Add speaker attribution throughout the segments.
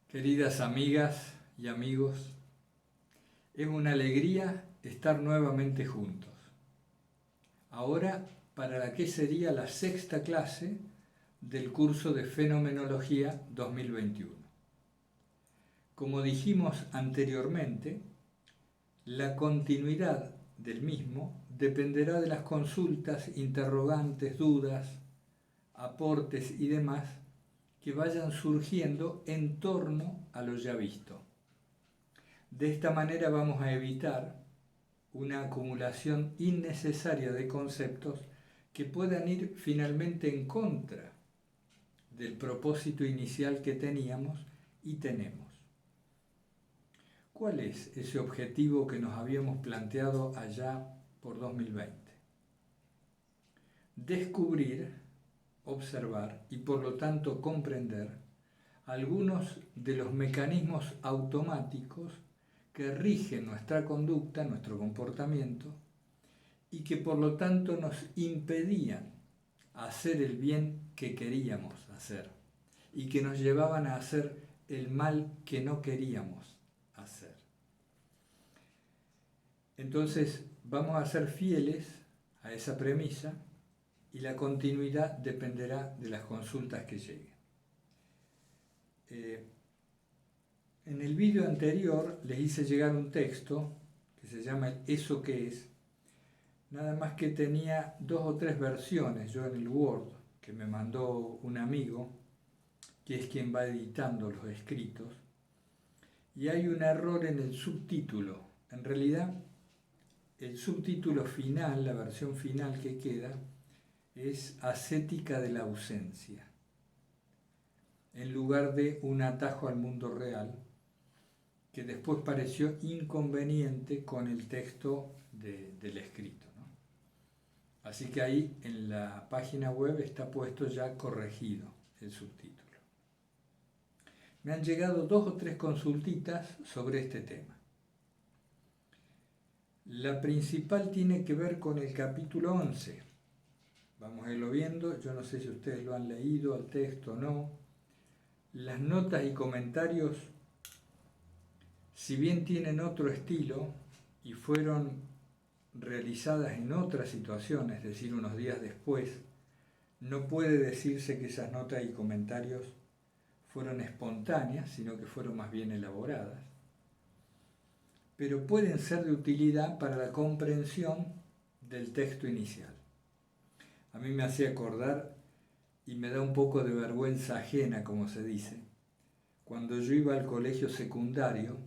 Speaker 1: Queridas amigas y amigos, es una alegría estar nuevamente juntos. Ahora para la que sería la sexta clase del curso de Fenomenología 2021. Como dijimos anteriormente, la continuidad del mismo dependerá de las consultas, interrogantes, dudas, aportes y demás que vayan surgiendo en torno a lo ya visto. De esta manera vamos a evitar una acumulación innecesaria de conceptos que puedan ir finalmente en contra del propósito inicial que teníamos y tenemos. ¿Cuál es ese objetivo que nos habíamos planteado allá por 2020? Descubrir, observar y por lo tanto comprender algunos de los mecanismos automáticos que rigen nuestra conducta, nuestro comportamiento, y que por lo tanto nos impedían hacer el bien que queríamos hacer y que nos llevaban a hacer el mal que no queríamos hacer. Entonces vamos a ser fieles a esa premisa y la continuidad dependerá de las consultas que lleguen. En el vídeo anterior les hice llegar un texto que se llama ¿Eso qué es? Nada más que tenía 2 o 3 versiones yo en el Word que me mandó un amigo, que es quien va editando los escritos, y hay un error en el subtítulo. En realidad, el subtítulo final, la versión final que queda, es ascética de la ausencia, en lugar de un atajo al mundo real, que después pareció inconveniente con el texto del escrito, ¿no? Así que ahí en la página web está puesto ya corregido el subtítulo. Me han llegado 2 o 3 consultitas sobre este tema. La principal tiene que ver con el capítulo 11. Vamos a irlo viendo, yo no sé si ustedes lo han leído al texto o no. Las notas y comentarios, si bien tienen otro estilo y fueron realizadas en otra situación, es decir, unos días después, no puede decirse que esas notas y comentarios fueron espontáneas, sino que fueron más bien elaboradas, pero pueden ser de utilidad para la comprensión del texto inicial. A mí me hacía acordar, y me da un poco de vergüenza ajena, como se dice, cuando yo iba al colegio secundario,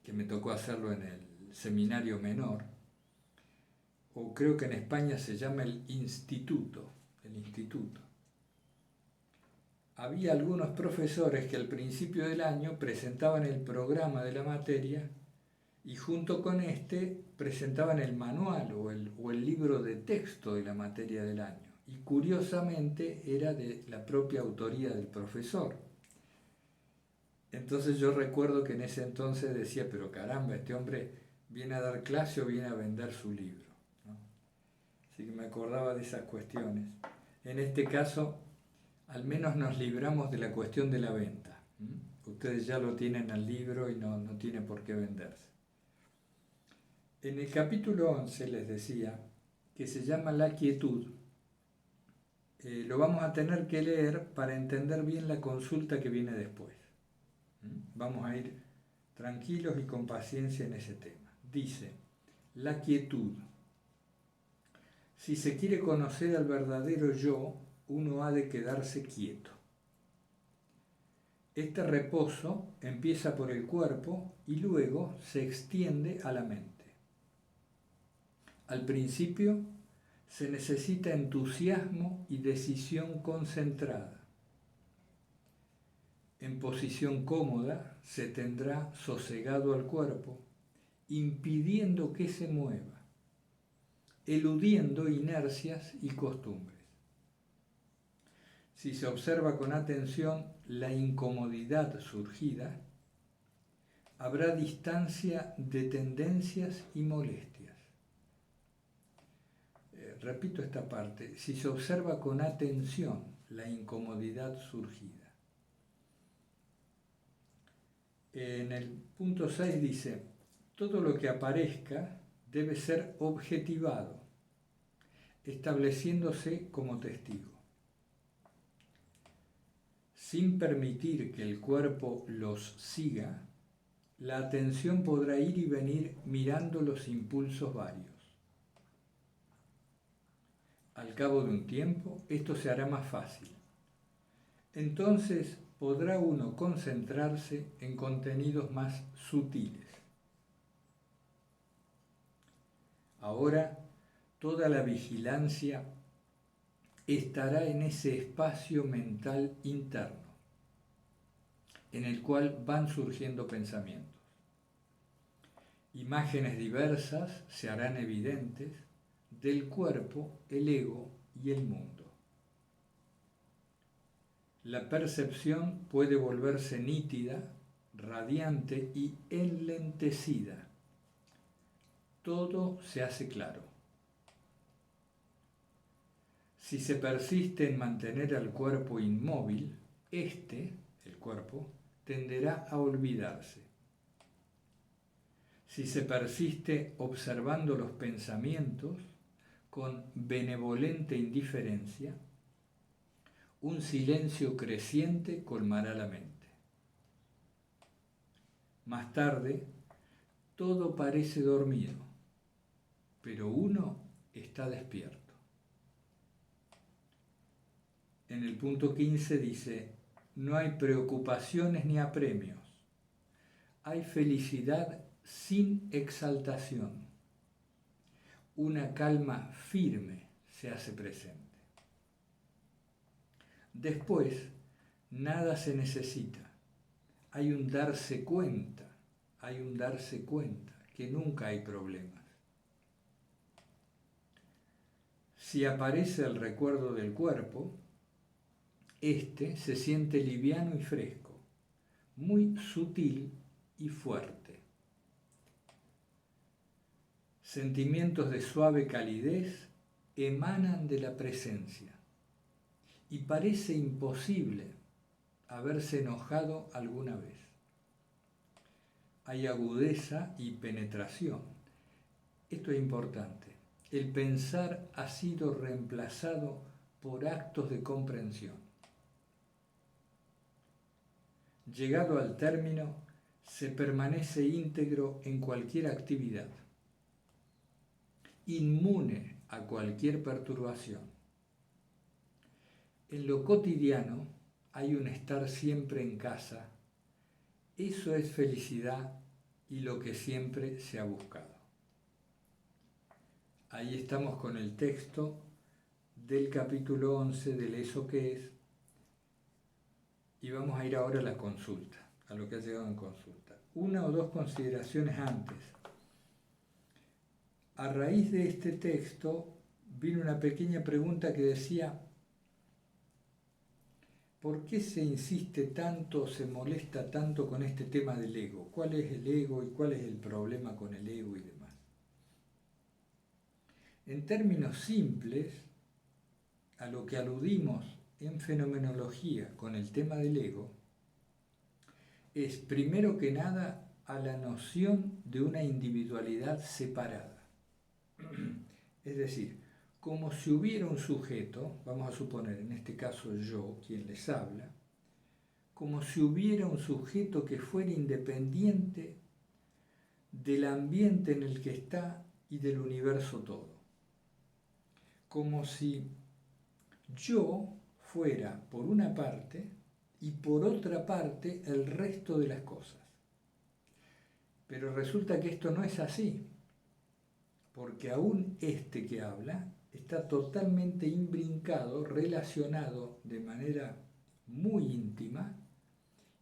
Speaker 1: que me tocó hacerlo en el seminario menor, o creo que en España se llama el instituto. Había algunos profesores que al principio del año presentaban el programa de la materia y junto con este presentaban el manual o el libro de texto de la materia del año. Y curiosamente era de la propia autoría del profesor. Entonces yo recuerdo que en ese entonces decía, pero caramba, este hombre viene a dar clase o viene a vender su libro, ¿no? Así que me acordaba de esas cuestiones. En este caso, al menos nos libramos de la cuestión de la venta. Ustedes ya lo tienen al libro y no tiene por qué venderse. En el capítulo 11 les decía que se llama La quietud. Lo vamos a tener que leer para entender bien la consulta que viene después. Vamos a ir tranquilos y con paciencia en ese tema. Dice, la quietud. Si se quiere conocer al verdadero yo, uno ha de quedarse quieto. Este reposo empieza por el cuerpo y luego se extiende a la mente. Al principio se necesita entusiasmo y decisión concentrada. En posición cómoda se tendrá sosegado al cuerpo, impidiendo que se mueva, eludiendo inercias y costumbres. Si se observa con atención la incomodidad surgida, habrá distancia de tendencias y molestias. Repito esta parte, si se observa con atención la incomodidad surgida. En el punto 6 dice, todo lo que aparezca debe ser objetivado, estableciéndose como testigo. Sin permitir que el cuerpo los siga, la atención podrá ir y venir mirando los impulsos varios. Al cabo de un tiempo, esto se hará más fácil. Entonces podrá uno concentrarse en contenidos más sutiles. Ahora, toda la vigilancia estará en ese espacio mental interno, en el cual van surgiendo pensamientos. Imágenes diversas se harán evidentes del cuerpo, el ego y el mundo. La percepción puede volverse nítida, radiante y enlentecida. Todo se hace claro. Si se persiste en mantener al cuerpo inmóvil, el cuerpo, tenderá a olvidarse. Si se persiste observando los pensamientos con benevolente indiferencia, un silencio creciente colmará la mente. Más tarde, todo parece dormido, pero uno está despierto. En el punto 15 dice, no hay preocupaciones ni apremios, hay felicidad sin exaltación. Una calma firme se hace presente. Después, nada se necesita. Hay un darse cuenta, que nunca hay problemas. Si aparece el recuerdo del cuerpo, se siente liviano y fresco, muy sutil y fuerte. Sentimientos de suave calidez emanan de la presencia y parece imposible haberse enojado alguna vez. Hay agudeza y penetración. Esto es importante. El pensar ha sido reemplazado por actos de comprensión. Llegado al término, se permanece íntegro en cualquier actividad, inmune a cualquier perturbación. En lo cotidiano hay un estar siempre en casa. Eso es felicidad y lo que siempre se ha buscado. Ahí estamos con el texto del capítulo 11 del Eso que es, y vamos a ir ahora a la consulta, a lo que ha llegado en consulta. Una o dos consideraciones antes. A raíz de este texto vino una pequeña pregunta que decía, ¿por qué se insiste tanto, se molesta tanto con este tema del ego? ¿Cuál es el ego y cuál es el problema con el ego y demás? En términos simples, a lo que aludimos en fenomenología con el tema del ego, es primero que nada a la noción de una individualidad separada. Es decir, como si hubiera un sujeto, vamos a suponer en este caso yo, quien les habla, como si hubiera un sujeto que fuera independiente del ambiente en el que está y del universo todo. Como si yo fuera por una parte y por otra parte el resto de las cosas. Pero resulta que esto no es así, porque aún que habla está totalmente imbrincado, relacionado de manera muy íntima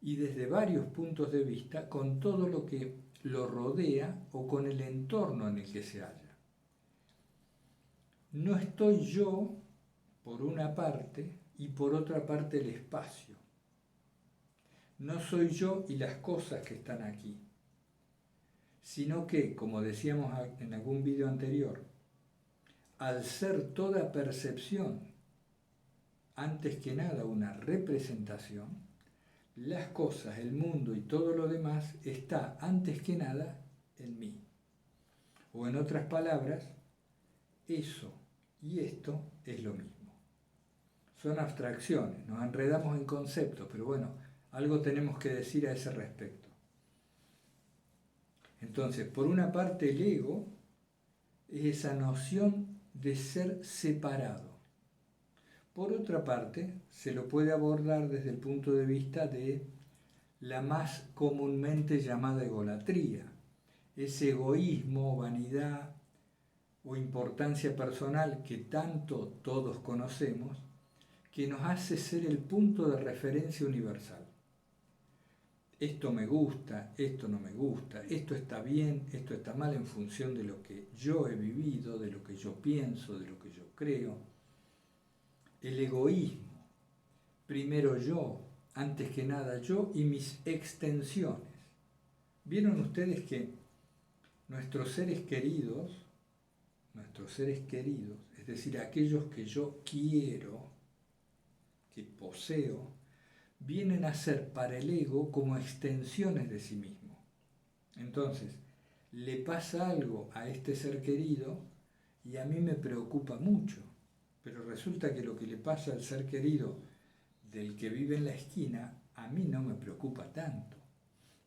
Speaker 1: y desde varios puntos de vista con todo lo que lo rodea o con el entorno en el que se halla. No estoy yo por una parte y por otra parte el espacio. No soy yo y las cosas que están aquí, sino que, como decíamos en algún vídeo anterior, al ser toda percepción, antes que nada una representación, las cosas, el mundo y todo lo demás está antes que nada en mí. O en otras palabras, eso y esto es lo mismo. Son abstracciones, nos enredamos en conceptos, pero bueno, algo tenemos que decir a ese respecto. Entonces, por una parte, el ego es esa noción de ser separado. Por otra parte, se lo puede abordar desde el punto de vista de la más comúnmente llamada egolatría, ese egoísmo, vanidad o importancia personal que tanto todos conocemos, que nos hace ser el punto de referencia universal. Esto me gusta, esto no me gusta, esto está bien, esto está mal en función de lo que yo he vivido, de lo que yo pienso, de lo que yo creo. El egoísmo, primero yo, antes que nada yo y mis extensiones. ¿Vieron ustedes que nuestros seres queridos, es decir, aquellos que yo quiero, que poseo, vienen a ser para el ego como extensiones de sí mismo? Entonces, le pasa algo a este ser querido y a mí me preocupa mucho, pero resulta que lo que le pasa al ser querido del que vive en la esquina, a mí no me preocupa tanto.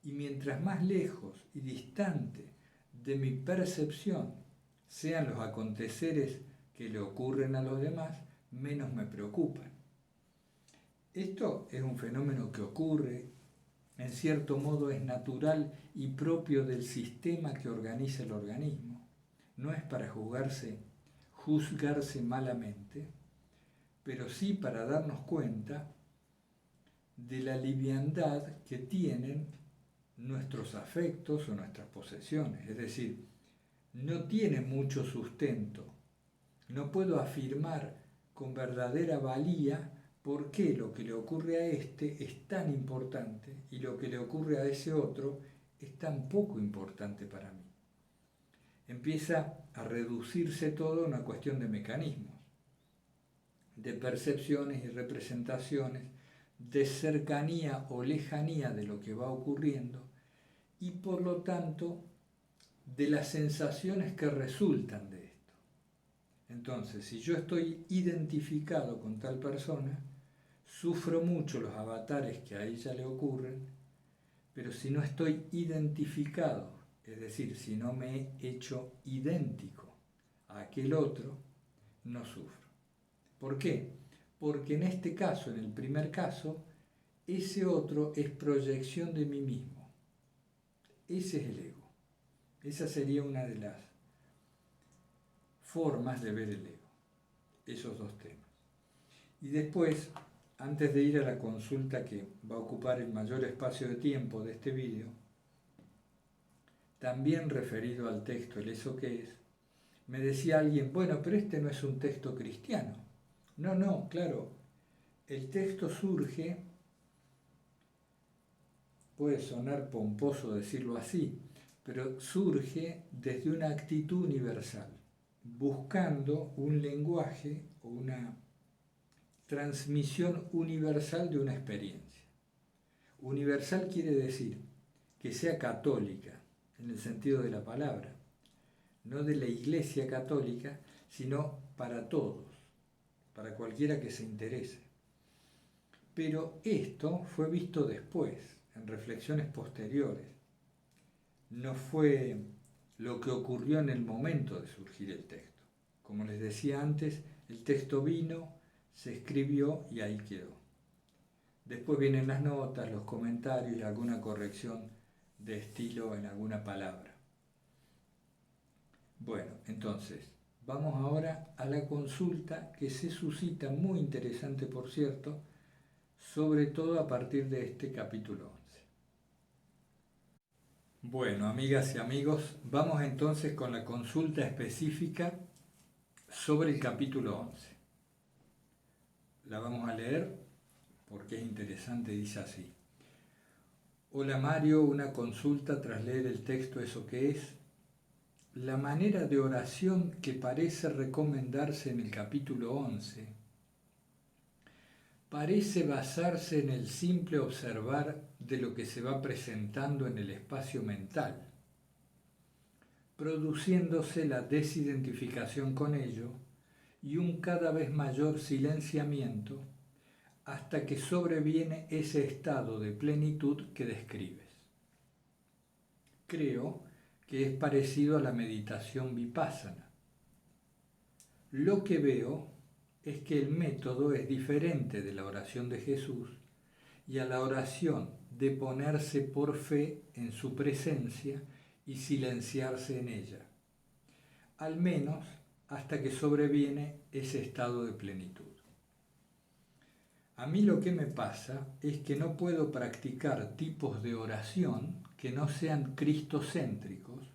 Speaker 1: Y mientras más lejos y distante de mi percepción sean los aconteceres que le ocurren a los demás, menos me preocupan. Esto es un fenómeno que ocurre, en cierto modo es natural y propio del sistema que organiza el organismo. No es para juzgarse malamente, pero sí para darnos cuenta de la liviandad que tienen nuestros afectos o nuestras posesiones. Es decir, no tiene mucho sustento. No puedo afirmar con verdadera valía por qué lo que le ocurre a este es tan importante y lo que le ocurre a ese otro es tan poco importante para mí. Empieza a reducirse todo a una cuestión de mecanismos, de percepciones y representaciones, de cercanía o lejanía de lo que va ocurriendo y por lo tanto de las sensaciones que resultan de esto. Entonces, si yo estoy identificado con tal persona, sufro mucho los avatares que a ella le ocurren, pero si no estoy identificado, es decir, si no me he hecho idéntico a aquel otro, no sufro. ¿Por qué? Porque en este caso, en el primer caso, ese otro es proyección de mí mismo. Ese es el ego. Esa sería una de las formas de ver el ego, esos dos temas. Y después, antes de ir a la consulta que va a ocupar el mayor espacio de tiempo de este vídeo, también referido al texto, el eso que es, me decía alguien, bueno, pero este no es un texto cristiano. No, claro, el texto surge, puede sonar pomposo decirlo así, pero surge desde una actitud universal, buscando un lenguaje o una transmisión universal de una experiencia. Universal quiere decir que sea católica, en el sentido de la palabra, no de la Iglesia católica, sino para todos, para cualquiera que se interese. Pero esto fue visto después, en reflexiones posteriores. No fue lo que ocurrió en el momento de surgir el texto. Como les decía antes, el texto vino, se escribió y ahí quedó. Después vienen las notas, los comentarios y alguna corrección de estilo en alguna palabra. Bueno, entonces, vamos ahora a la consulta que se suscita, muy interesante por cierto, sobre todo a partir de este capítulo 11. Bueno, amigas y amigos, vamos entonces con la consulta específica sobre el capítulo 11. La vamos a leer porque es interesante, dice así. Hola Mario, una consulta tras leer el texto Eso que es. La manera de oración que parece recomendarse en el capítulo 11 parece basarse en el simple observar de lo que se va presentando en el espacio mental, produciéndose la desidentificación con ello y un cada vez mayor silenciamiento hasta que sobreviene ese estado de plenitud que describes. Creo que es parecido a la meditación vipassana. Lo que veo es que el método es diferente de la oración de Jesús y a la oración de ponerse por fe en su presencia y silenciarse en ella, al menos hasta que sobreviene ese estado de plenitud. A mí lo que me pasa es que no puedo practicar tipos de oración que no sean cristocéntricos,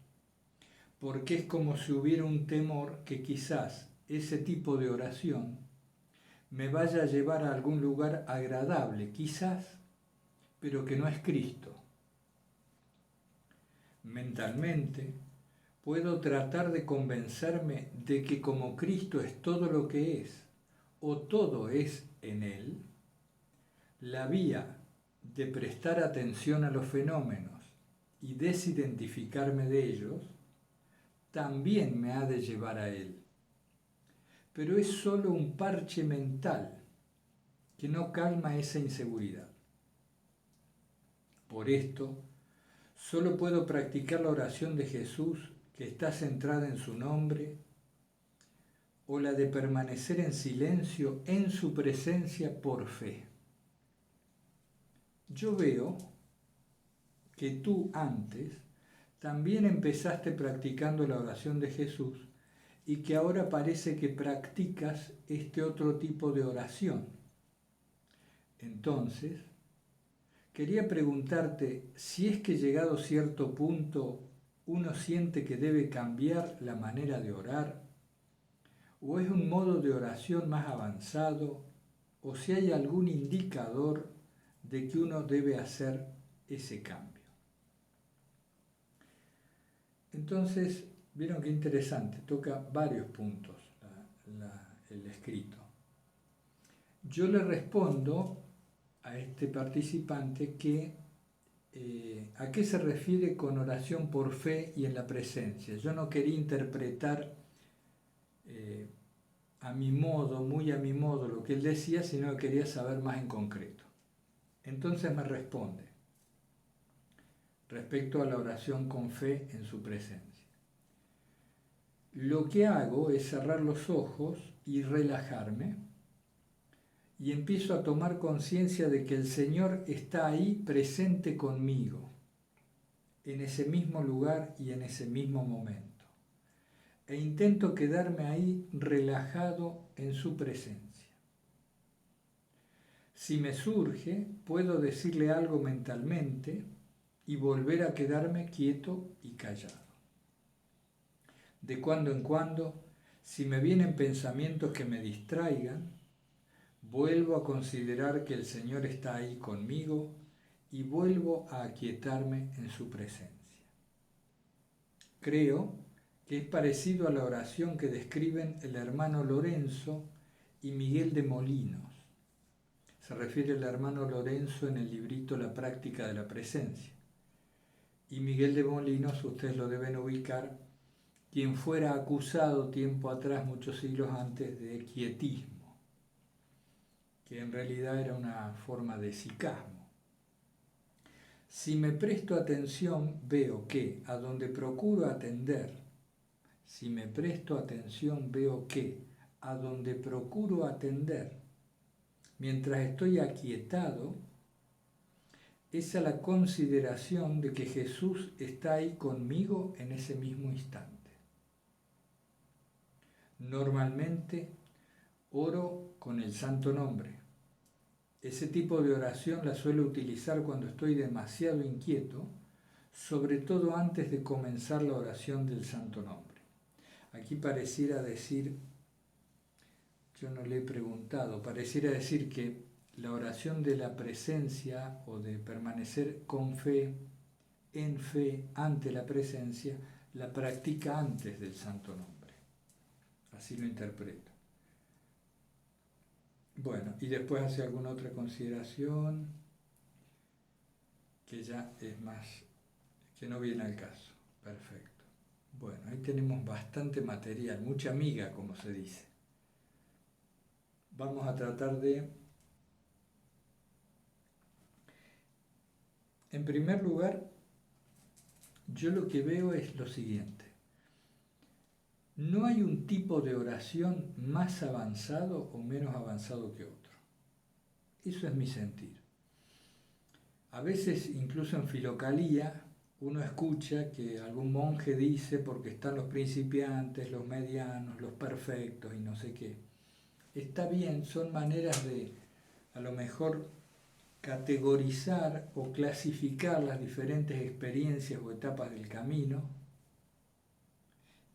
Speaker 1: porque es como si hubiera un temor que quizás ese tipo de oración me vaya a llevar a algún lugar agradable, quizás, pero que no es Cristo. Mentalmente, puedo tratar de convencerme de que como Cristo es todo lo que es, o todo es en Él, la vía de prestar atención a los fenómenos y desidentificarme de ellos, también me ha de llevar a Él. Pero es solo un parche mental que no calma esa inseguridad. Por esto, solo puedo practicar la oración de Jesús que está centrada en su nombre, o la de permanecer en silencio en su presencia por fe. Yo veo que tú antes también empezaste practicando la oración de Jesús y que ahora parece que practicas este otro tipo de oración. Entonces, quería preguntarte si es que llegado a cierto punto uno siente que debe cambiar la manera de orar, o es un modo de oración más avanzado, o si hay algún indicador de que uno debe hacer ese cambio. Entonces, vieron qué interesante, toca varios puntos el escrito. Yo le respondo a este participante que a qué se refiere con oración por fe y en la presencia. Yo no quería interpretar a mi modo, muy a mi modo, lo que él decía, sino que quería saber más en concreto. Entonces me responde respecto a la oración con fe en su presencia. Lo que hago es cerrar los ojos y relajarme, y empiezo a tomar conciencia de que el Señor está ahí presente conmigo, en ese mismo lugar y en ese mismo momento. E intento quedarme ahí relajado en su presencia. Si me surge, puedo decirle algo mentalmente y volver a quedarme quieto y callado. De cuando en cuando, si me vienen pensamientos que me distraigan, vuelvo a considerar que el Señor está ahí conmigo y vuelvo a aquietarme en su presencia. Creo que es parecido a la oración que describen el hermano Lorenzo y Miguel de Molinos. Se refiere al hermano Lorenzo en el librito La práctica de la presencia. Y Miguel de Molinos, ustedes lo deben ubicar, quien fuera acusado tiempo atrás, muchos siglos antes, de quietismo, que en realidad era una forma de sicasmo. Si me presto atención, veo que a donde procuro atender, mientras estoy aquietado, es a la consideración de que Jesús está ahí conmigo en ese mismo instante. Normalmente oro con el santo nombre. Ese tipo de oración la suelo utilizar cuando estoy demasiado inquieto, sobre todo antes de comenzar la oración del santo nombre. Aquí pareciera decir, yo no le he preguntado, pareciera decir que la oración de la presencia o de permanecer con fe, en fe, ante la presencia, la practica antes del santo nombre. Así lo interpreto. Bueno, y después hace alguna otra consideración que ya es más, que no viene al caso. Perfecto. Bueno, ahí tenemos bastante material, mucha miga, como se dice. Vamos a tratar de, en primer lugar, yo lo que veo es lo siguiente. No hay un tipo de oración más avanzado o menos avanzado que otro. Eso es mi sentir. A veces, incluso en filocalía, uno escucha que algún monje dice porque están los principiantes, los medianos, los perfectos y no sé qué. Está bien, son maneras de, a lo mejor, categorizar o clasificar las diferentes experiencias o etapas del camino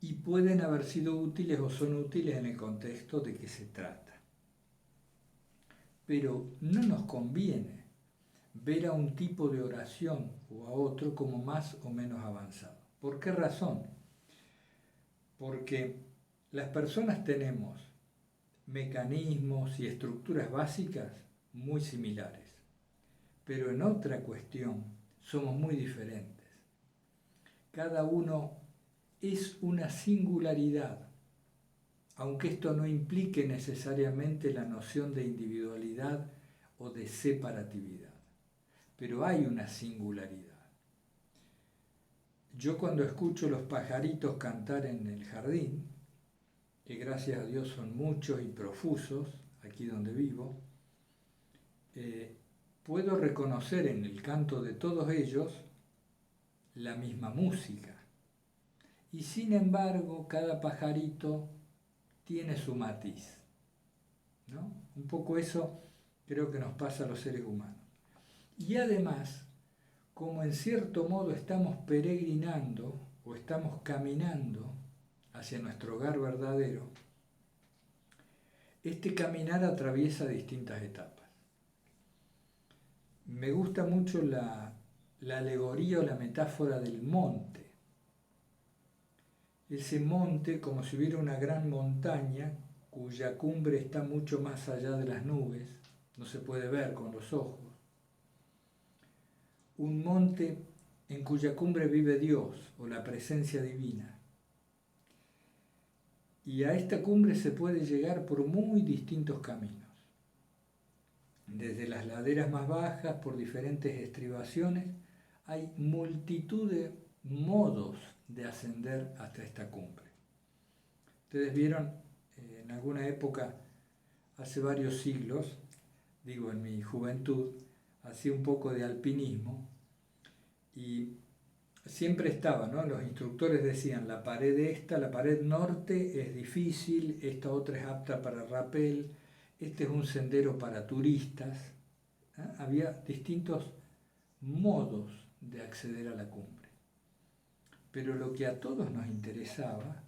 Speaker 1: y pueden haber sido útiles o son útiles en el contexto de que se trata. Pero no nos conviene ver a un tipo de oración o a otro como más o menos avanzado. ¿Por qué razón? Porque las personas tenemos mecanismos y estructuras básicas muy similares, pero en otra cuestión somos muy diferentes. Cada uno es una singularidad, aunque esto no implique necesariamente la noción de individualidad o de separatividad, pero hay una singularidad. Yo cuando escucho los pajaritos cantar en el jardín, que gracias a Dios son muchos y profusos, aquí donde vivo, puedo reconocer en el canto de todos ellos la misma música. Y sin embargo, cada pajarito tiene su matiz, ¿no? Un poco eso creo que nos pasa a los seres humanos. Y además, como en cierto modo estamos peregrinando o estamos caminando hacia nuestro hogar verdadero, este caminar atraviesa distintas etapas. Me gusta mucho la alegoría o la metáfora del monte. Ese monte, como si hubiera una gran montaña cuya cumbre está mucho más allá de las nubes, no se puede ver con los ojos. Un monte en cuya cumbre vive Dios o la presencia divina. Y a esta cumbre se puede llegar por muy distintos caminos. Desde las laderas más bajas, por diferentes estribaciones, hay multitud de modos de ascender hasta esta cumbre. Ustedes vieron en alguna época, hace varios siglos, digo en mi juventud, hacía un poco de alpinismo y siempre estaba, ¿no? Los instructores decían, la pared norte es difícil, esta otra es apta para rappel, este es un sendero para turistas. Había distintos modos de acceder a la cumbre. Pero lo que a todos nos interesaba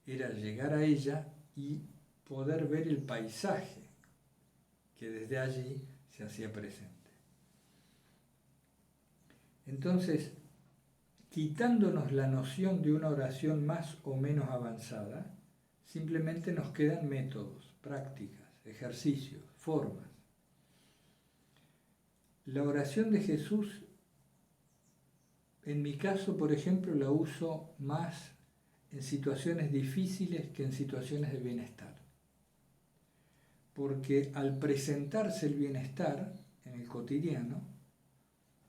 Speaker 1: era llegar a ella y poder ver el paisaje que desde allí se hacía presente. Entonces, quitándonos la noción de una oración más o menos avanzada, simplemente nos quedan métodos, prácticas, ejercicios, formas. La oración de Jesús, en mi caso, por ejemplo, la uso más en situaciones difíciles que en situaciones de bienestar. Porque al presentarse el bienestar en el cotidiano,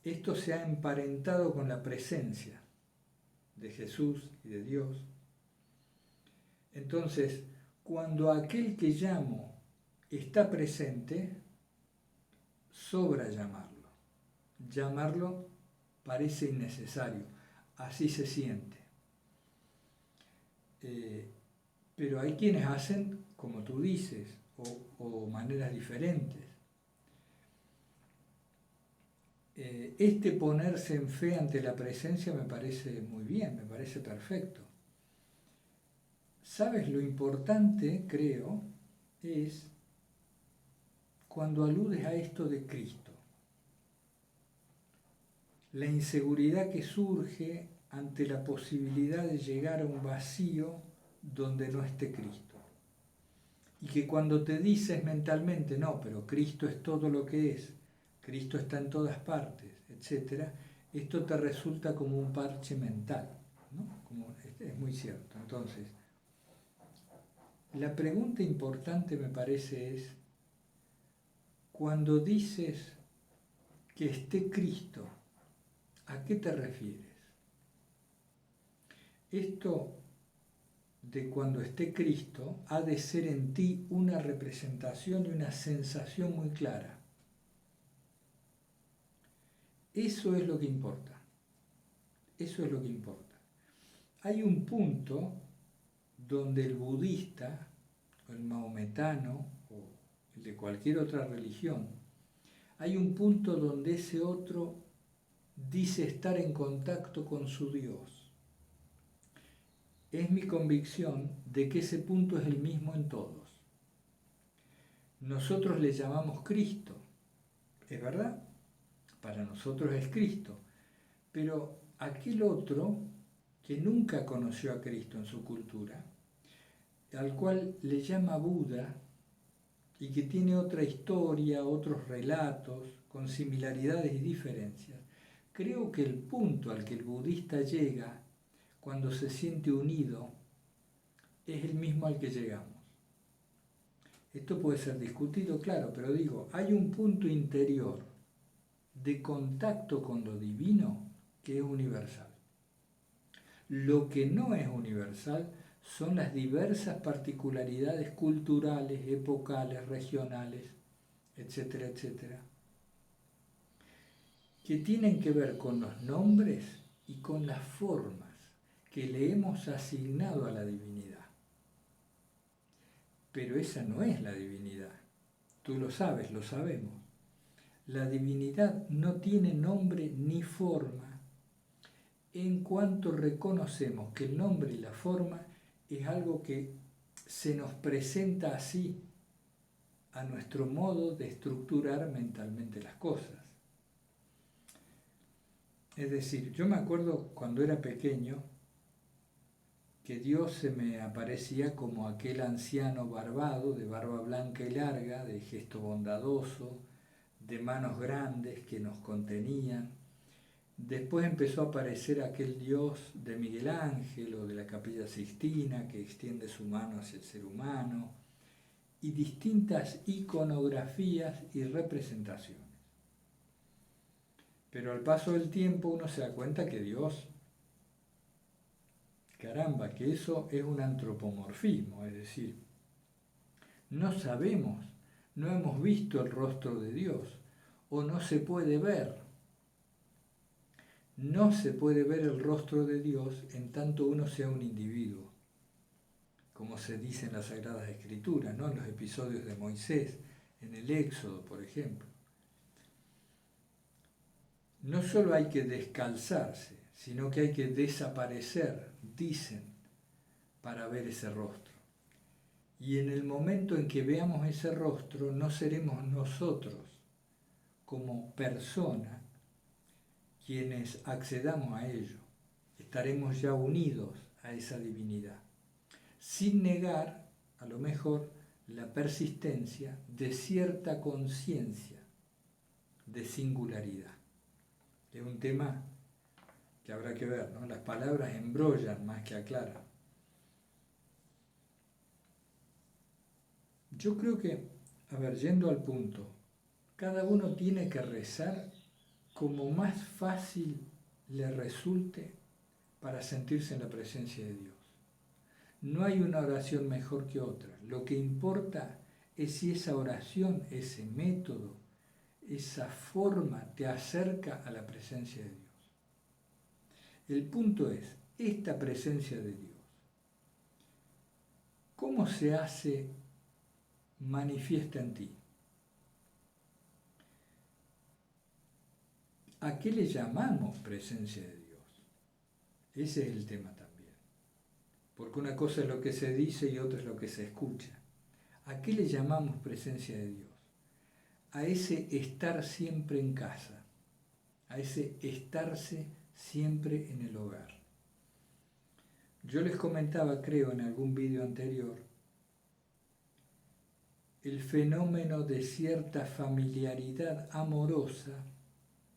Speaker 1: esto se ha emparentado con la presencia de Jesús y de Dios. Entonces, cuando aquel que llamo está presente, sobra llamarlo. Llamarlo parece innecesario, así se siente. Pero hay quienes hacen, como tú dices, o maneras diferentes. Este ponerse en fe ante la presencia me parece muy bien, me parece perfecto. ¿Sabes? Lo importante, creo, es cuando aludes a esto de Cristo. La inseguridad que surge ante la posibilidad de llegar a un vacío donde no esté Cristo. y que cuando te dices mentalmente, no, pero Cristo es todo lo que es, Cristo está en todas partes, etc., esto te resulta como un parche mental, ¿no? Es muy cierto. Entonces, la pregunta importante me parece es, cuando dices que esté Cristo, ¿a qué te refieres? Esto de cuando esté Cristo ha de ser en ti una representación y una sensación muy clara. Eso es lo que importa. Eso es lo que importa. Hay un punto donde el budista, o el maometano, o el de cualquier otra religión, hay un punto donde ese otro dice estar en contacto con su Dios. Es mi convicción de que ese punto es el mismo en todos. Nosotros le llamamos Cristo, ¿es verdad? Para nosotros es Cristo, pero aquel otro que nunca conoció a Cristo en su cultura, al cual le llama Buda y que tiene otra historia, otros relatos, con similaridades y diferencias, creo que el punto al que el budista llega cuando se siente unido es el mismo al que llegamos. Esto puede ser discutido, claro, pero digo, hay un punto interior de contacto con lo divino que es universal. Lo que no es universal son las diversas particularidades culturales, epocales, regionales, etcétera, etcétera, que tienen que ver con los nombres y con las formas que le hemos asignado a la divinidad. Pero esa no es la divinidad. Tú lo sabes, lo sabemos. La divinidad no tiene nombre ni forma en cuanto reconocemos que el nombre y la forma es algo que se nos presenta así a nuestro modo de estructurar mentalmente las cosas. Es decir, yo me acuerdo cuando era pequeño que Dios se me aparecía como aquel anciano barbado, de barba blanca y larga, de gesto bondadoso, de manos grandes que nos contenían. Después empezó a aparecer aquel Dios de Miguel Ángel o de la Capilla Sixtina que extiende su mano hacia el ser humano, y distintas iconografías y representaciones. Pero al paso del tiempo uno se da cuenta que Dios, caramba, que eso es un antropomorfismo, es decir, no sabemos, no hemos visto el rostro de Dios, o no se puede ver. No se puede ver el rostro de Dios en tanto uno sea un individuo, como se dice en las Sagradas Escrituras, ¿no? En los episodios de Moisés, en el Éxodo, por ejemplo. No solo hay que descalzarse, sino que hay que desaparecer, dicen, para ver ese rostro. Y en el momento en que veamos ese rostro, no seremos nosotros, como persona, quienes accedamos a ello. Estaremos ya unidos a esa divinidad, sin negar, a lo mejor, la persistencia de cierta conciencia de singularidad. Es un tema que habrá que ver, ¿no? Las palabras embrollan más que aclaran. Yo creo que, yendo al punto, cada uno tiene que rezar como más fácil le resulte para sentirse en la presencia de Dios. No hay una oración mejor que otra. Lo que importa es si esa oración, ese método, esa forma te acerca a la presencia de Dios. El punto es, esta presencia de Dios, ¿cómo se hace manifiesta en ti? ¿A qué le llamamos presencia de Dios? Ese es el tema también. Porque una cosa es lo que se dice y otra es lo que se escucha. ¿A qué le llamamos presencia de Dios? A ese estar siempre en casa, a ese estarse siempre en el hogar. Yo les comentaba, creo, en algún vídeo anterior, el fenómeno de cierta familiaridad amorosa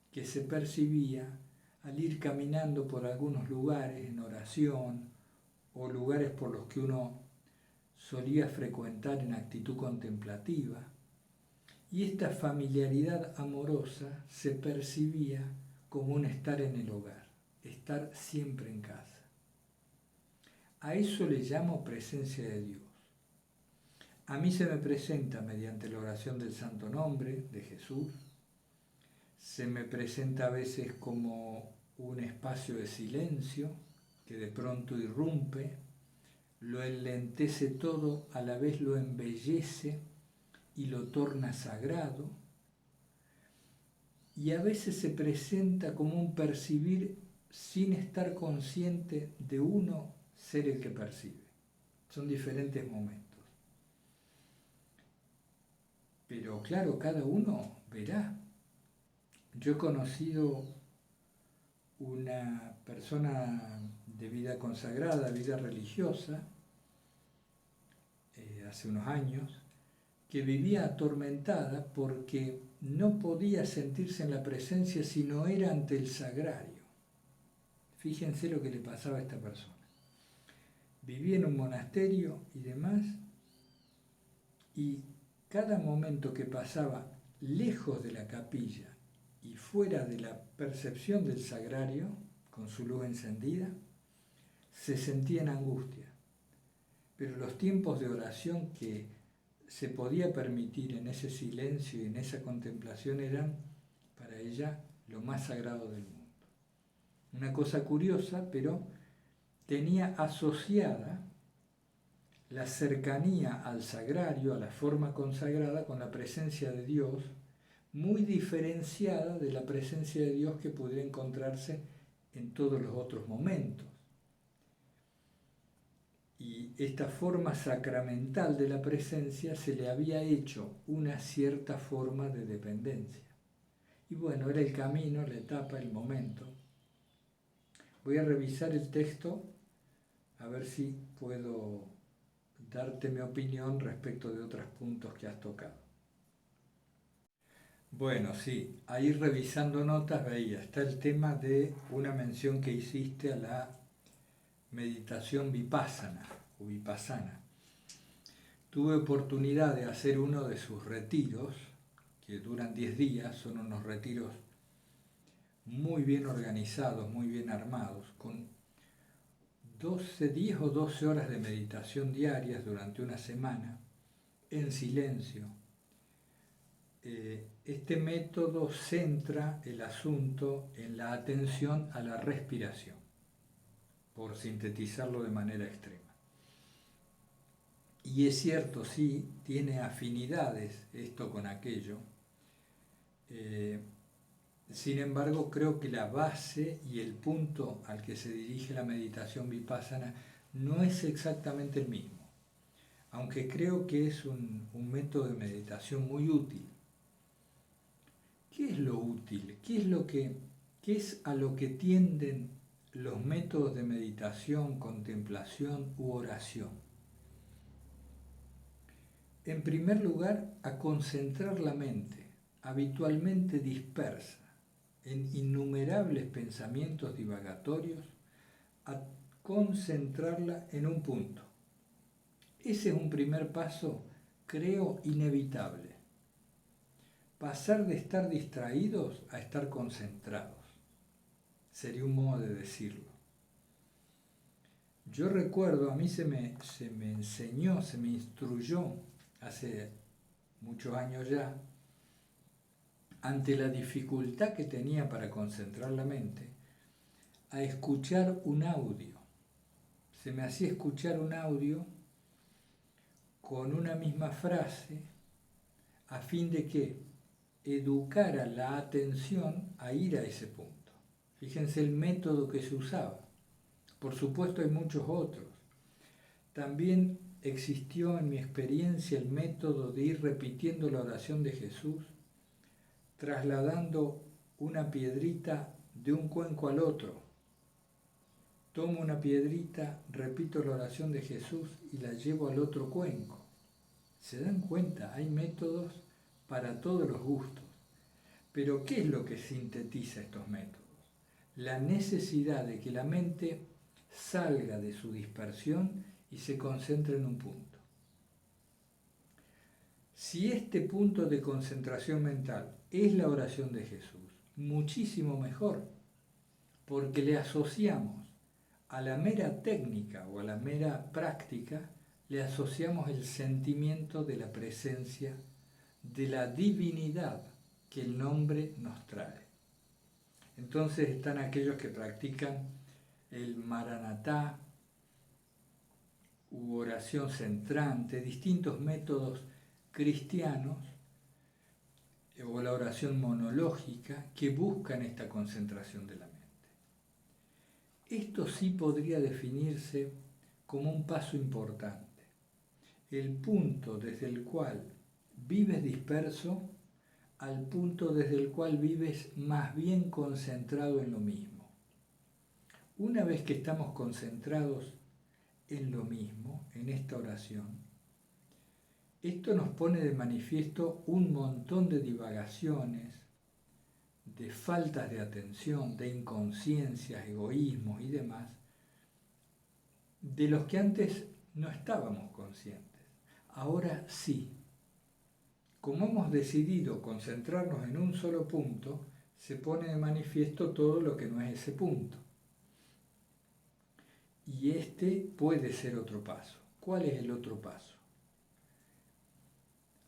Speaker 1: que se percibía al ir caminando por algunos lugares en oración o lugares por los que uno solía frecuentar en actitud contemplativa, y esta familiaridad amorosa se percibía como un estar en el hogar, estar siempre en casa. A eso le llamo presencia de Dios. A mí se me presenta mediante la oración del Santo Nombre de Jesús, se me presenta a veces como un espacio de silencio que de pronto irrumpe, lo enlentece todo, a la vez lo embellece y lo torna sagrado, y a veces se presenta como un percibir sin estar consciente de uno ser el que percibe. Son diferentes momentos. Pero claro, cada uno verá. Yo he conocido una persona de vida consagrada, vida religiosa, hace unos años, que vivía atormentada porque no podía sentirse en la presencia si no era ante el sagrario. Fíjense lo que le pasaba a esta persona. Vivía en un monasterio y demás, y cada momento que pasaba lejos de la capilla y fuera de la percepción del sagrario, con su luz encendida, se sentía en angustia. Pero los tiempos de oración que se podía permitir en ese silencio y en esa contemplación eran para ella lo más sagrado del mundo. Una cosa curiosa, pero tenía asociada la cercanía al sagrario, a la forma consagrada, con la presencia de Dios, muy diferenciada de la presencia de Dios que pudiera encontrarse en todos los otros momentos. Y esta forma sacramental de la presencia se le había hecho una cierta forma de dependencia. Y bueno, era el camino, la etapa, el momento. Voy a revisar el texto a ver si puedo darte mi opinión respecto de otros puntos que has tocado. Bueno, sí, ahí revisando notas veía, está el tema de una mención que hiciste a la meditación vipassana o vipassana. Tuve oportunidad de hacer uno de sus retiros, que duran 10 días, son unos retiros muy bien organizados, muy bien armados, con 10 o 12 horas de meditación diarias durante una semana, en silencio. Este método centra el asunto en la atención a la respiración, por sintetizarlo de manera extrema. Y es cierto, sí, tiene afinidades esto con aquello. Sin embargo, creo que la base y el punto al que se dirige la meditación vipassana no es exactamente el mismo, aunque creo que es un método de meditación muy útil. ¿Qué es lo útil? ¿Qué es a lo que tienden los métodos de meditación, contemplación u oración? En primer lugar, a concentrar la mente, habitualmente dispersa en innumerables pensamientos divagatorios, a concentrarla en un punto. Ese es un primer paso, creo, inevitable. Pasar de estar distraídos a estar concentrados. Sería un modo de decirlo. Yo recuerdo, a mí se me enseñó, se me instruyó hace muchos años ya, ante la dificultad que tenía para concentrar la mente, a escuchar un audio. Se me hacía escuchar un audio con una misma frase a fin de que educara la atención a ir a ese punto. Fíjense el método que se usaba. Por supuesto hay muchos otros. También existió en mi experiencia el método de ir repitiendo la oración de Jesús, trasladando una piedrita de un cuenco al otro. Tomo una piedrita, repito la oración de Jesús y la llevo al otro cuenco. Se dan cuenta, hay métodos para todos los gustos. Pero ¿qué es lo que sintetiza estos métodos? La necesidad de que la mente salga de su dispersión y se concentre en un punto. Si este punto de concentración mental es la oración de Jesús, muchísimo mejor, porque le asociamos a la mera técnica o a la mera práctica, le asociamos el sentimiento de la presencia de la divinidad que el nombre nos trae. Entonces están aquellos que practican el Maranatá u oración centrante, distintos métodos cristianos o la oración monológica que buscan esta concentración de la mente. Esto sí podría definirse como un paso importante, el punto desde el cual vives disperso al punto desde el cual vives más bien concentrado en lo mismo. Una vez que estamos concentrados en lo mismo, en esta oración, esto nos pone de manifiesto un montón de divagaciones, de faltas de atención, de inconsciencias, egoísmos y demás, de los que antes no estábamos conscientes. Ahora sí. Como hemos decidido concentrarnos en un solo punto, se pone de manifiesto todo lo que no es ese punto. Y este puede ser otro paso. ¿Cuál es el otro paso?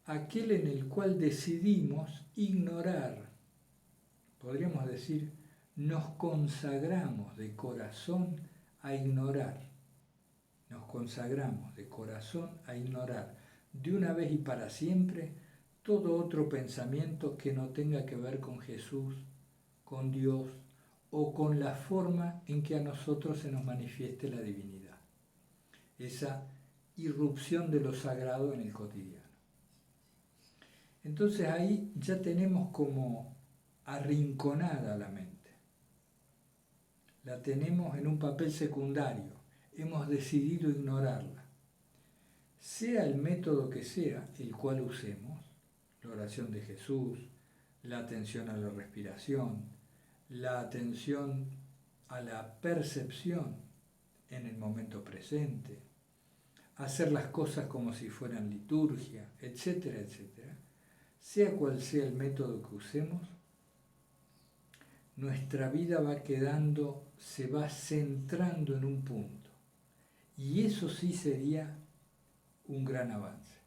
Speaker 1: Aquel en el cual decidimos ignorar, podríamos decir, nos consagramos de corazón a ignorar. Nos consagramos de corazón a ignorar de una vez y para siempre todo otro pensamiento que no tenga que ver con Jesús, con Dios o con la forma en que a nosotros se nos manifieste la divinidad. Esa irrupción de lo sagrado en el cotidiano. Entonces ahí ya tenemos como arrinconada la mente. La tenemos en un papel secundario. Hemos decidido ignorarla. Sea el método que sea el cual usemos, la oración de Jesús, la atención a la respiración, la atención a la percepción en el momento presente, hacer las cosas como si fueran liturgia, etcétera, etcétera. Sea cual sea el método que usemos, nuestra vida va quedando, se va centrando en un punto. Y eso sí sería un gran avance.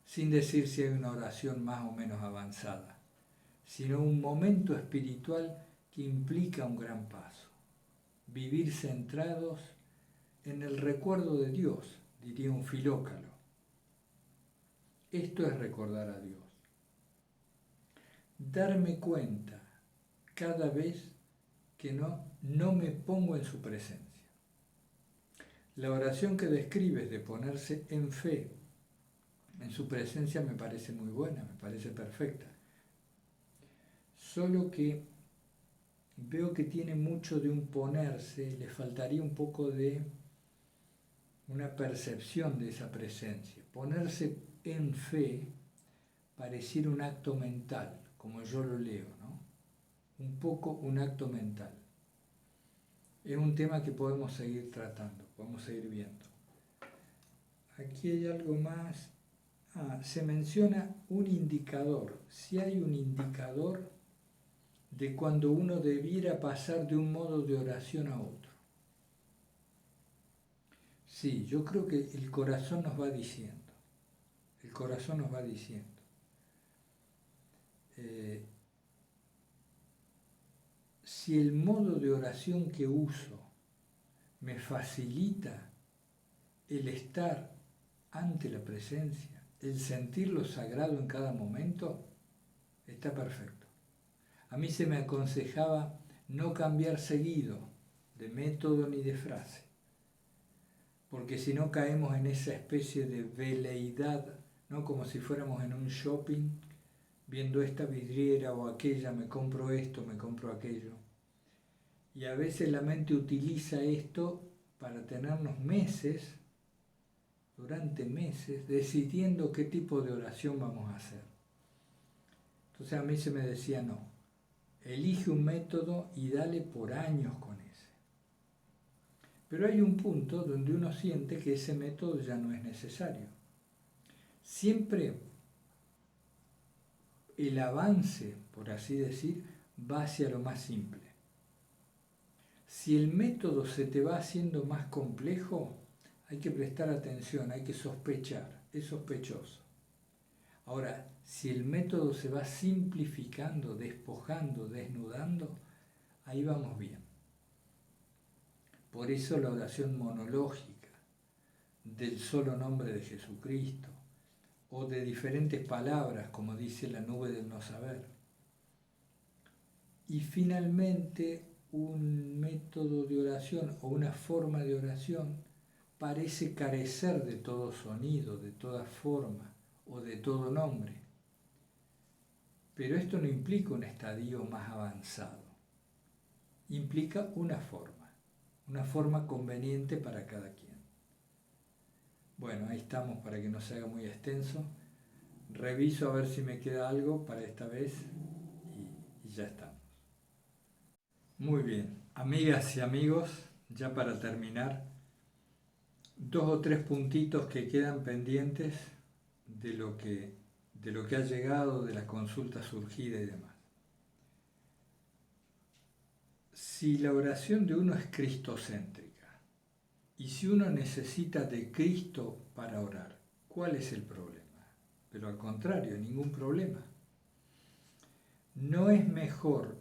Speaker 1: Sin decir si hay una oración más o menos avanzada, sino un momento espiritual que implica un gran paso. Vivir centrados en el recuerdo de Dios, diría un filócalo. Esto es recordar a Dios. Darme cuenta cada vez que no me pongo en su presencia. La oración que describes de ponerse en fe en su presencia me parece muy buena, me parece perfecta. Solo que veo que tiene mucho de un ponerse, le faltaría un poco de una percepción de esa presencia. Ponerse en fe pareciera un acto mental, como yo lo leo, ¿no? Un poco un acto mental. Es un tema que podemos seguir tratando, podemos seguir viendo. Aquí hay algo más. Se menciona un indicador. Si hay un indicador de cuando uno debiera pasar de un modo de oración a otro. Sí, yo creo que el corazón nos va diciendo. El corazón nos va diciendo. Si el modo de oración que uso me facilita el estar ante la presencia, el sentir lo sagrado en cada momento, está perfecto. A mí se me aconsejaba no cambiar seguido de método ni de frase, porque si no caemos en esa especie de veleidad, ¿no? Como si fuéramos en un shopping, viendo esta vidriera o aquella, me compro esto, me compro aquello. Y a veces la mente utiliza esto para tenernos meses durante meses, decidiendo qué tipo de oración vamos a hacer. Entonces a mí se me decía, no, elige un método y dale por años con ese. Pero hay un punto donde uno siente que ese método ya no es necesario. Siempre el avance, por así decir, va hacia lo más simple. Si el método se te va haciendo más complejo, hay que prestar atención, hay que sospechar, es sospechoso. Ahora, si el método se va simplificando, despojando, desnudando, ahí vamos bien. Por eso la oración monológica del solo nombre de Jesucristo, o de diferentes palabras, como dice la nube del no saber. Y finalmente, un método de oración o una forma de oración parece carecer de todo sonido, de toda forma o de todo nombre. Pero esto no implica un estadio más avanzado. Implica una forma conveniente para cada quien. Bueno, ahí estamos para que no se haga muy extenso. Reviso a ver si me queda algo para esta vez y ya estamos. Muy bien, amigas y amigos, ya para terminar, 2 o 3 puntitos que quedan pendientes de lo que ha llegado, de la consulta surgida y demás. Si la oración de uno es cristocéntrica y si uno necesita de Cristo para orar, ¿cuál es el problema? Pero al contrario, ningún problema. ¿No es mejor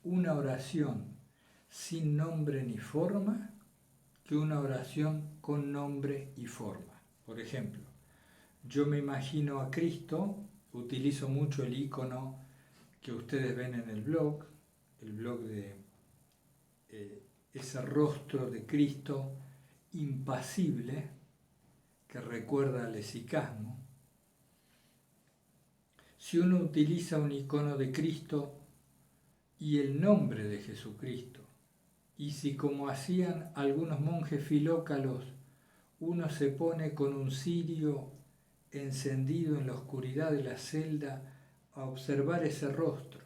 Speaker 1: una oración sin nombre ni forma que una oración con nombre y forma? Por ejemplo, yo me imagino a Cristo, utilizo mucho el icono que ustedes ven en el blog de ese rostro de Cristo impasible que recuerda al esicasmo. Si uno utiliza un icono de Cristo y el nombre de Jesucristo, y si como hacían algunos monjes filócalos, uno se pone con un cirio encendido en la oscuridad de la celda a observar ese rostro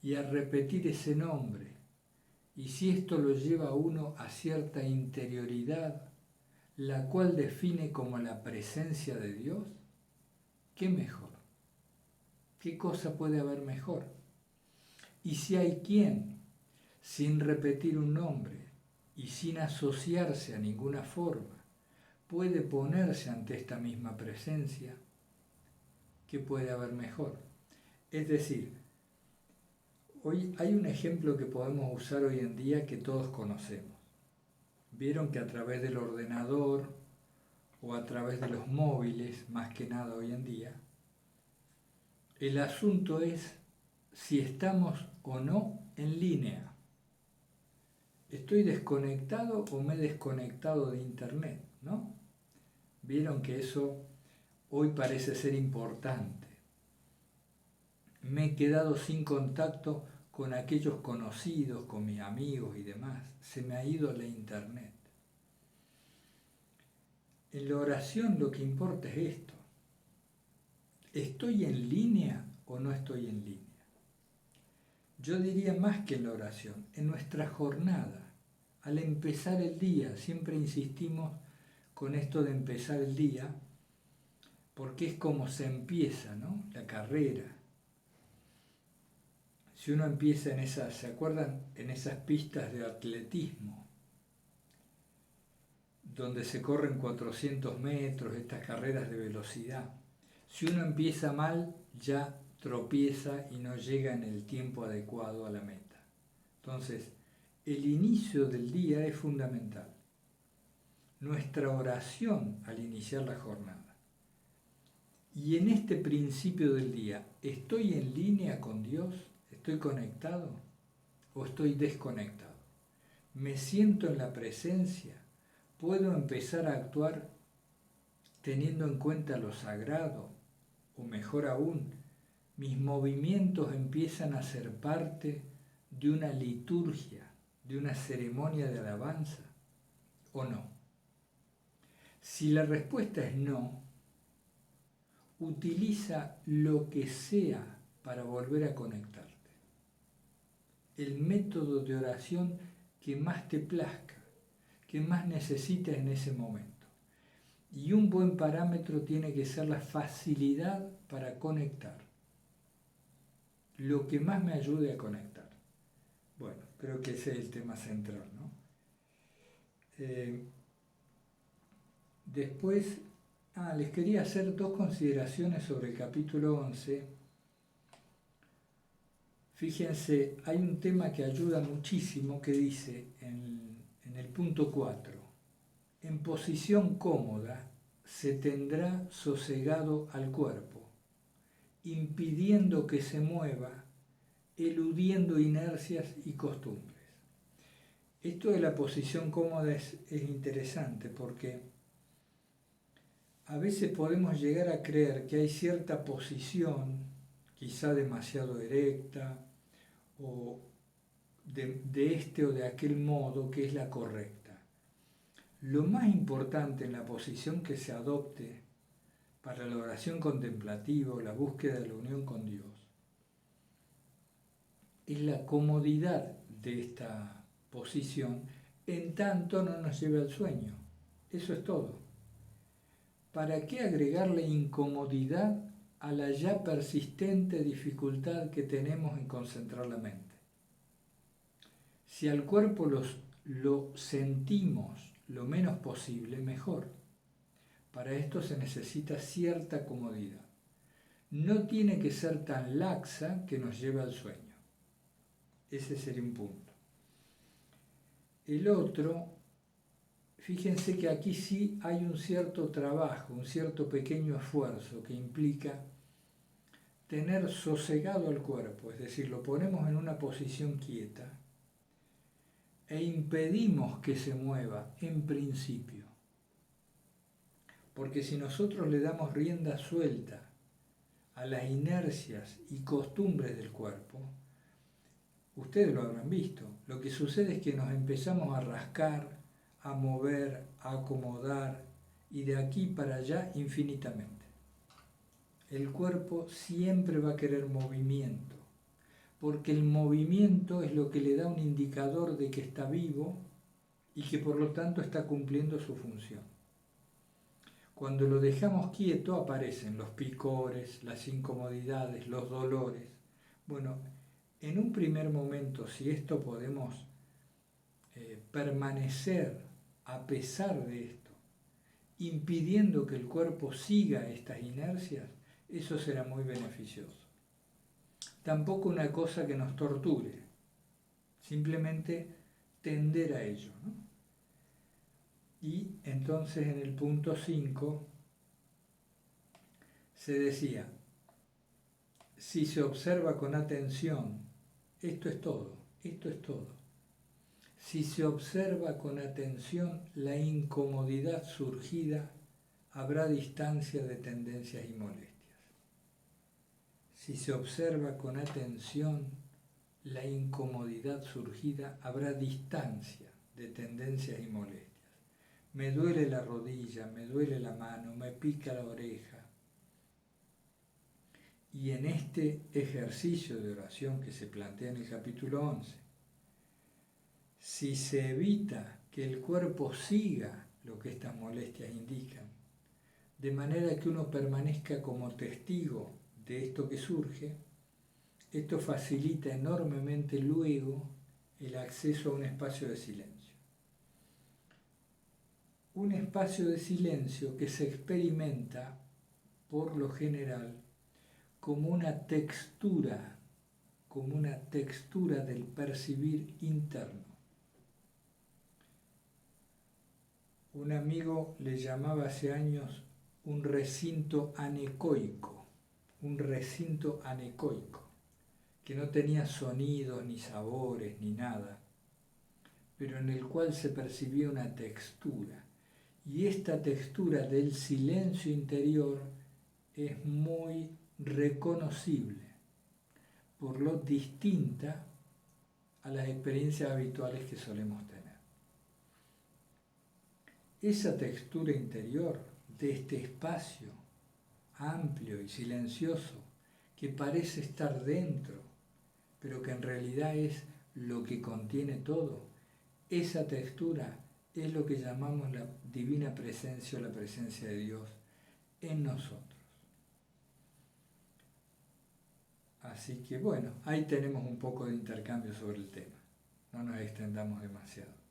Speaker 1: y a repetir ese nombre, y si esto lo lleva a uno a cierta interioridad, la cual define como la presencia de Dios, ¿qué mejor? ¿Qué cosa puede haber mejor? Y si hay quien, sin repetir un nombre y sin asociarse a ninguna forma, puede ponerse ante esta misma presencia, ¿qué puede haber mejor? Es decir, hoy hay un ejemplo que podemos usar hoy en día que todos conocemos. Vieron que a través del ordenador o a través de los móviles, más que nada hoy en día, el asunto es si estamos o no en línea. ¿Estoy desconectado o me he desconectado de internet? ¿No? Vieron que eso hoy parece ser importante. Me he quedado sin contacto con aquellos conocidos, con mis amigos y demás. Se me ha ido la internet. En la oración lo que importa es esto. ¿Estoy en línea o no estoy en línea? Yo diría más que en la oración, en nuestra jornada, al empezar el día, siempre insistimos con esto de empezar el día, porque es como se empieza, ¿no? La carrera. Si uno empieza en esas, ¿se acuerdan? En esas pistas de atletismo, donde se corren 400 metros, estas carreras de velocidad. Si uno empieza mal, ya tropieza y no llega en el tiempo adecuado a la meta. Entonces, el inicio del día es fundamental. Nuestra oración al iniciar la jornada. Y en este principio del día, ¿estoy en línea con Dios? ¿Estoy conectado o estoy desconectado? ¿Me siento en la presencia? ¿Puedo empezar a actuar teniendo en cuenta lo sagrado? O mejor aún, mis movimientos empiezan a ser parte de una liturgia, de una ceremonia de alabanza, ¿o no? Si la respuesta es no, utiliza lo que sea para volver a conectarte. El método de oración que más te plazca, que más necesites en ese momento. Y un buen parámetro tiene que ser la facilidad para conectar. Lo que más me ayude a conectar. Bueno, creo que ese es el tema central, ¿no? Después, les quería hacer dos consideraciones sobre el capítulo 11. Fíjense, hay un tema que ayuda muchísimo que dice en el punto 4, en posición cómoda se tendrá sosegado al cuerpo, impidiendo que se mueva, eludiendo inercias y costumbres. Esto de la posición cómoda es interesante porque a veces podemos llegar a creer que hay cierta posición, quizá demasiado erecta, o de este o de aquel modo que es la correcta. Lo más importante en la posición que se adopte para la oración contemplativa o la búsqueda de la unión con Dios es la comodidad de esta posición en tanto no nos lleve al sueño. Eso es todo. ¿Para qué agregarle incomodidad a la ya persistente dificultad que tenemos en concentrar la mente? Si al cuerpo lo sentimos lo menos posible, mejor. Para esto se necesita cierta comodidad. No tiene que ser tan laxa que nos lleve al sueño. Ese sería un punto. El otro, fíjense que aquí sí hay un cierto trabajo, un cierto pequeño esfuerzo que implica tener sosegado el cuerpo, es decir, lo ponemos en una posición quieta e impedimos que se mueva en principio. Porque si nosotros le damos rienda suelta a las inercias y costumbres del cuerpo, ustedes lo habrán visto, lo que sucede es que nos empezamos a rascar, a mover, a acomodar y de aquí para allá infinitamente. El cuerpo siempre va a querer movimiento, porque el movimiento es lo que le da un indicador de que está vivo y que por lo tanto está cumpliendo su función. Cuando lo dejamos quieto aparecen los picores, las incomodidades, los dolores. Bueno, en un primer momento, si esto podemos permanecer a pesar de esto, impidiendo que el cuerpo siga estas inercias, eso será muy beneficioso. Tampoco una cosa que nos torture, simplemente tender a ello, ¿no? Y entonces en el punto 5 se decía, si se observa con atención, esto es todo. Si se observa con atención la incomodidad surgida, habrá distancia de tendencias y molestias. Si se observa con atención la incomodidad surgida, habrá distancia de tendencias y molestias. Me duele la rodilla, me duele la mano, me pica la oreja. Y en este ejercicio de oración que se plantea en el capítulo 11, si se evita que el cuerpo siga lo que estas molestias indican, de manera que uno permanezca como testigo de esto que surge, esto facilita enormemente luego el acceso a un espacio de silencio. Un espacio de silencio que se experimenta, por lo general, como una textura del percibir interno. Un amigo le llamaba hace años un recinto anecoico, que no tenía sonidos, ni sabores, ni nada, pero en el cual se percibía una textura. Y esta textura del silencio interior es muy reconocible por lo distinta a las experiencias habituales que solemos tener. esa textura interior de este espacio amplio y silencioso que parece estar dentro, pero que en realidad es lo que contiene todo, esa textura es lo que llamamos la divina presencia o la presencia de Dios en nosotros. Así que bueno, ahí tenemos un poco de intercambio sobre el tema. No nos extendamos demasiado.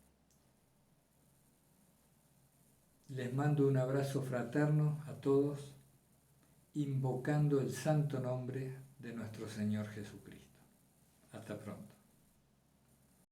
Speaker 1: Les mando un abrazo fraterno a todos, invocando el santo nombre de nuestro Señor Jesucristo. Hasta pronto.